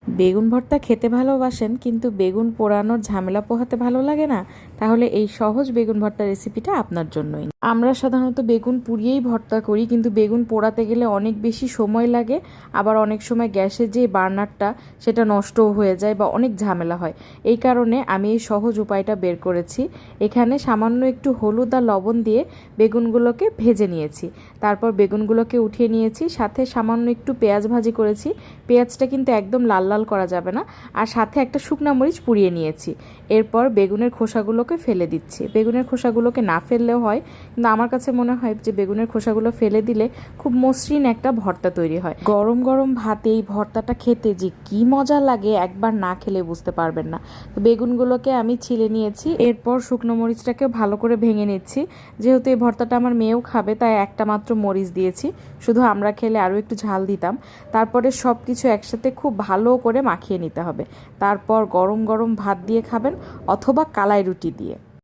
বেগুন ভর্তা খেতে ভালোবাসেন কিন্তু বেগুন পোড়ানোর ঝামেলা পোহাতে ভালো লাগে না? তাহলে এই সহজ বেগুন ভর্তা রেসিপিটা আপনার জন্যই। আমরা সাধারণত বেগুন পুড়িয়েই ভর্তা করি, কিন্তু বেগুন পোড়াতে গেলে অনেক বেশি সময় লাগে, আবার অনেক সময় গ্যাসের যে বার্নারটা সেটা নষ্টও হয়ে যায় বা অনেক ঝামেলা হয়। এই কারণে আমি এই সহজ উপায়টা বের করেছি। এখানে সামান্য একটু হলুদ আর লবণ দিয়ে বেগুনগুলোকে ভেজে নিয়েছি, তারপর বেগুনগুলোকে উঠিয়ে নিয়েছি, সাথে সামান্য একটু পেঁয়াজ ভাজি করেছি। পেঁয়াজটা কিন্তু একদম লাল লাল করা যাবে না, আর সাথে একটা শুকনা মরিচ পুড়িয়ে নিয়েছি। এরপর বেগুনের খোসাগুলোকে ফেলে দিচ্ছি। বেগুনের খোসাগুলোকে না ফেললেও হয়, কিন্তু আমার কাছে মনে হয় যে বেগুনের খোসাগুলো ফেলে দিলে খুব মসৃণ একটা ভর্তা তৈরি হয়। গরম গরম ভাতে এই ভর্তাটা খেতে যে কি মজা লাগে একবার না খেলে বুঝতে পারবেন না। তো বেগুনগুলোকে আমি ছিলে নিয়েছি, এরপর শুকনো মরিচটাকেও ভালো করে ভেঙে নিচ্ছি। যেহেতু এই ভর্তাটা আমার মেয়েও খাবে, তাই একটা মাত্র মরিচ দিয়েছি, শুধু আমরা খেলে আরও একটু ঝাল দিতাম। তারপরে সব কিছু একসাথে খুব ভালো করে মাখিয়ে নিতে হবে। তারপর গরম গরম ভাত দিয়ে খাবেন অথবা কালাই রুটি দিয়ে।